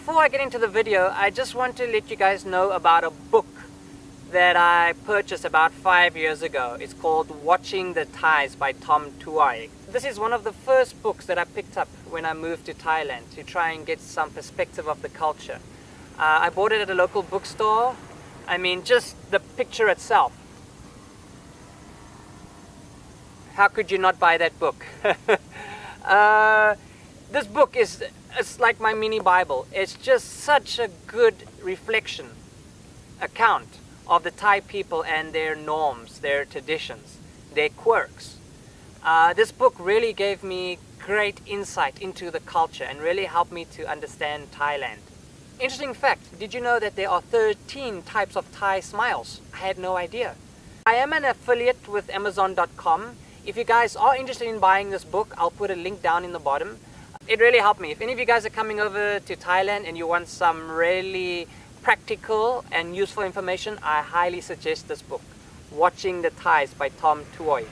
before I get into the video, I just want to let you guys know about a book that I purchased about 5 years ago. It's called Watching the Thais by Tom Tuai. This is one of the first books that I picked up when I moved to Thailand to try and get some perspective of the culture. I bought it at a local bookstore. I mean, just the picture itself. How could you not buy that book? This book it's like my mini Bible. It's just such a good reflection, account of the Thai people and their norms, their traditions, their quirks. This book really gave me great insight into the culture and really helped me to understand Thailand. Interesting fact, did you know that there are 13 types of Thai smiles? I had no idea. I am an affiliate with Amazon.com. If you guys are interested in buying this book, I'll put a link down in the bottom. It really helped me. If any of you guys are coming over to Thailand and you want some really practical and useful information, I highly suggest this book, Watching the Thais by Tom Tuai.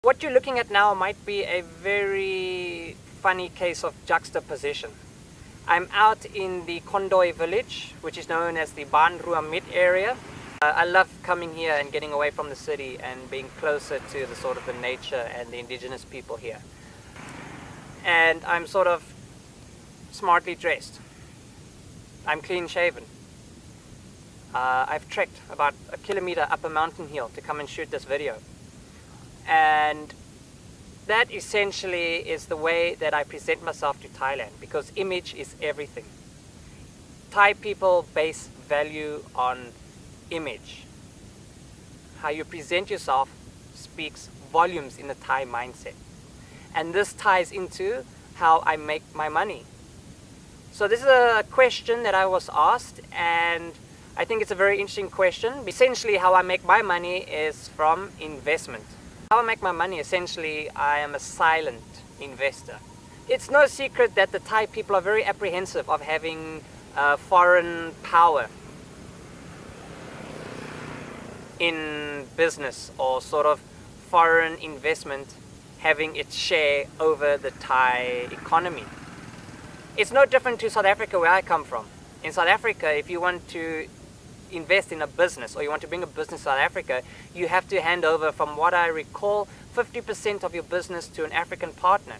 What you're looking at now might be a very funny case of juxtaposition. I'm out in the Kondoi village, which is known as the Ban Ruamit area. I love coming here and getting away from the city and being closer to the sort of the nature and the indigenous people here. And I'm sort of smartly dressed. I'm clean shaven. I've trekked about a kilometer up a mountain hill to come and shoot this video. And that essentially is the way that I present myself to Thailand, because image is everything. Thai people base value on image. How you present yourself speaks volumes in the Thai mindset. And this ties into how I make my money. So this is a question that I was asked, and I think it's a very interesting question. Essentially, how I make my money is from investment. How I make my money, essentially, I am a silent investor. It's no secret that the Thai people are very apprehensive of having foreign power in business, or sort of foreign investment having its share over the Thai economy. It's no different to South Africa, where I come from. In South Africa, if you want to invest in a business, or you want to bring a business to South Africa, you have to hand over, from what I recall, 50% of your business to an African partner.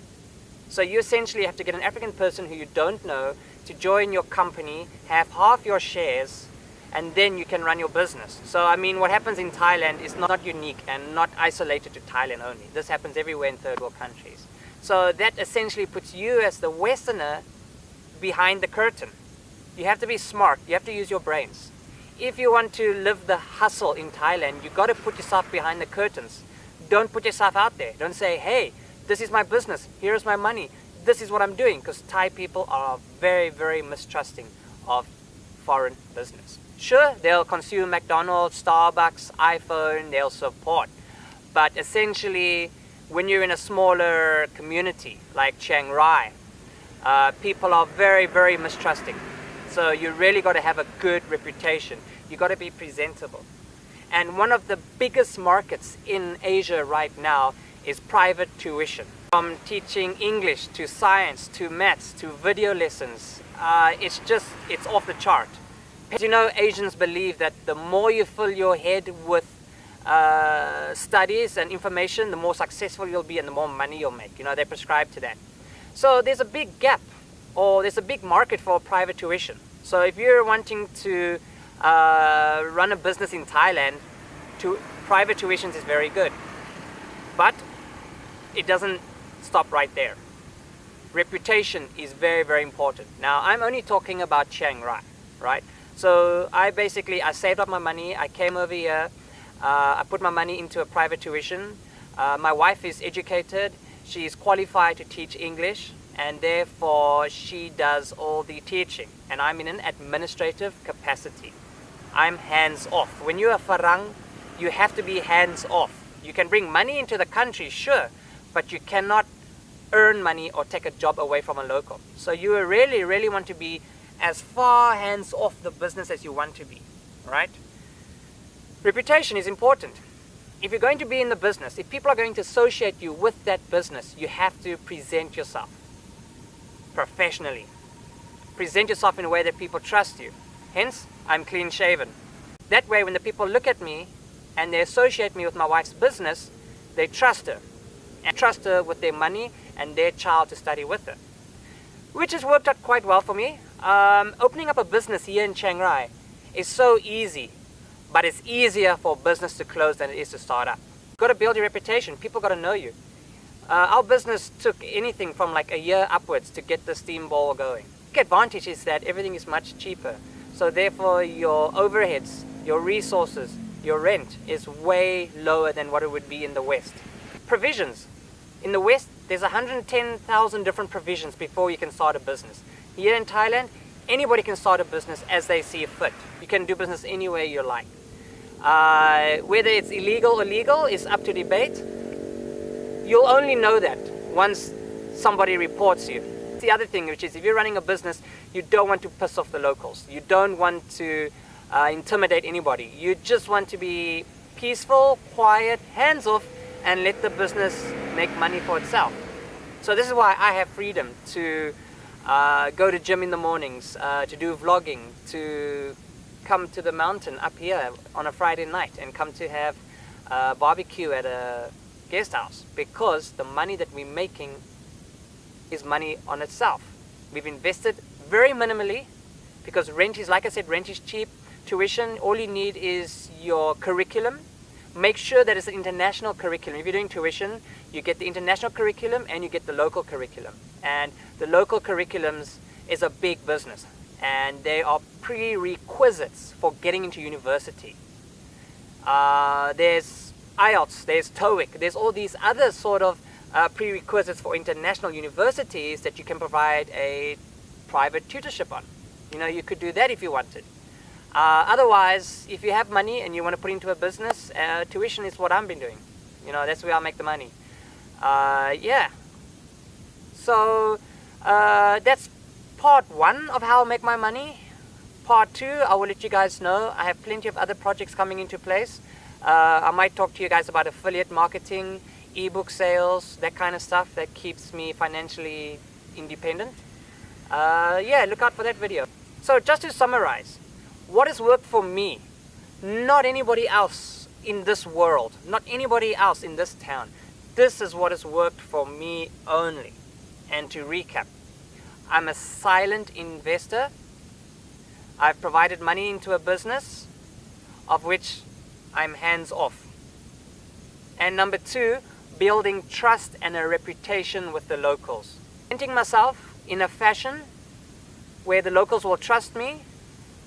So you essentially have to get an African person who you don't know to join your company, have half your shares, and then you can run your business. So I mean, what happens in Thailand is not unique and not isolated to Thailand only. This happens everywhere in third world countries. So that essentially puts you as the Westerner behind the curtain. You have to be smart, you have to use your brains. If you want to live the hustle in Thailand, you've got to put yourself behind the curtains. Don't put yourself out there. Don't say, hey, this is my business, here's my money, this is what I'm doing, because Thai people are very, very mistrusting of foreign business. Sure, they'll consume McDonald's, Starbucks, iPhone, they'll support. But essentially, when you're in a smaller community like Chiang Rai, people are very, very mistrusting. So you really got to have a good reputation. You got to be presentable. And one of the biggest markets in Asia right now is private tuition. From teaching English to science to maths to video lessons, it's off the chart. As you know, Asians believe that the more you fill your head with studies and information, the more successful you'll be and the more money you'll make. You know, they prescribe to that. So there's a big gap, or there's a big market for private tuition. So if you're wanting to run a business in Thailand, private tuitions is very good. But it doesn't stop right there. Reputation is very, very important. Now, I'm only talking about Chiang Rai, right? So I saved up my money, I came over here, I put my money into a private tuition. My wife is educated, she is qualified to teach English, and therefore she does all the teaching, and I'm in an administrative capacity. I'm hands off. When you're a Farang, you have to be hands off. You can bring money into the country, sure, but you cannot earn money or take a job away from a local. So you really, really want to be as far hands off the business as you want to be, right? Reputation is important. if you're going to be in the business, if people are going to associate you with that business, you have to present yourself professionally. Present yourself in a way that people trust you. Hence, I'm clean shaven. That way, when the people look at me and they associate me with my wife's business, they trust her. And trust her with their money and their child to study with her. Which has worked out quite well for me. Opening up a business here in Chiang Rai is so easy, but it's easier for business to close than it is to start up. You've got to build your reputation. People got to know you. Our business took anything from like a year upwards to get the steam ball going. The advantage is that everything is much cheaper. So therefore your overheads, your resources, your rent is way lower than what it would be in the West. Provisions. In the West, there's 110,000 different provisions before you can start a business. Here in Thailand, anybody can start a business as they see fit. You can do business any way you like. Whether it's illegal or legal is up to debate. You'll only know that once somebody reports you. The other thing, which is if you're running a business, you don't want to piss off the locals. You don't want to intimidate anybody. You just want to be peaceful, quiet, hands off, and let the business make money for itself. So this is why I have freedom to go to gym in the mornings, to do vlogging, to come to the mountain up here on a Friday night and come to have a barbecue at a guest house, because the money that we're making is money on itself. We've invested very minimally because rent is, like I said, rent is cheap. Tuition, all you need is your curriculum. Make sure that it's an international curriculum. If you're doing tuition, you get the international curriculum and you get the local curriculum. And the local curriculums is a big business, and they are prerequisites for getting into university. There's IELTS, there's TOEIC, there's all these other sort of prerequisites for international universities that you can provide a private tutorship on. You know, you could do that if you wanted. Otherwise, if you have money and you want to put into a business, tuition is what I've been doing. You know, that's where I make the money. Yeah. So that's part one of how I make my money. Part two, I will let you guys know. I have plenty of other projects coming into place. I might talk to you guys about affiliate marketing, ebook sales, that kind of stuff that keeps me financially independent. Yeah, look out for that video. So just to summarize, what has worked for me, not anybody else in this world, not anybody else in this town. This is what has worked for me only. And to recap, I'm a silent investor. I've provided money into a business of which I'm hands off. And number two, building trust and a reputation with the locals. Presenting myself in a fashion where the locals will trust me,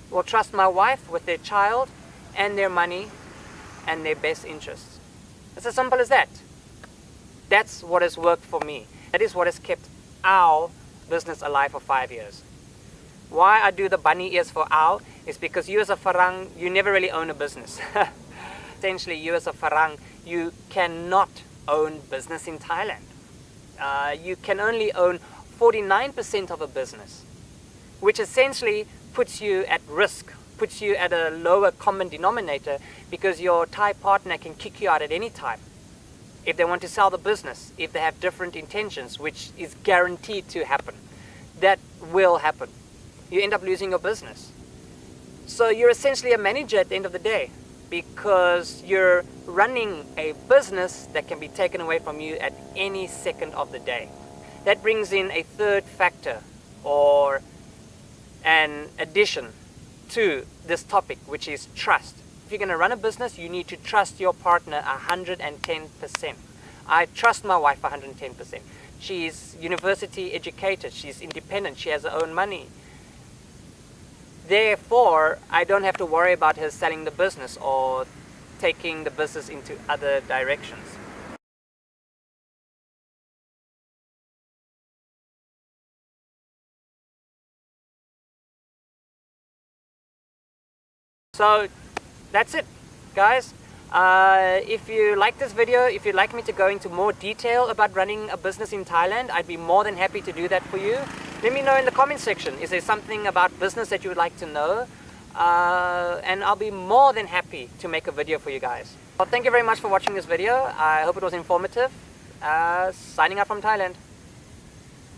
will trust my wife with their child and their money and their best interests. It's as simple as that. That's what has worked for me. That is what has kept our business alive for 5 years. Why I do the bunny ears for our is because you as a Farang, you never really own a business. Essentially, you as a Farang, you cannot own business in Thailand. You can only own 49% of a business, which essentially puts you at risk, puts you at a lower common denominator, because your Thai partner can kick you out at any time. If they want to sell the business, if they have different intentions, which is guaranteed to happen, that will happen. You end up losing your business. So you're essentially a manager at the end of the day, because you're running a business that can be taken away from you at any second of the day. That brings in a third factor, or an addition to this topic, which is trust. If you're going to run a business, you need to trust your partner 110%. I trust my wife 110%. She's university educated, she's independent, she has her own money. Therefore, I don't have to worry about her selling the business or taking the business into other directions. So that's it, guys. If you like this video, if you'd like me to go into more detail about running a business in Thailand, I'd be more than happy to do that for you. Let me know in the comment section. Is there something about business that you would like to know? and I'll be more than happy to make a video for you guys. Well, thank you very much for watching this video. I hope it was informative. Signing out from Thailand.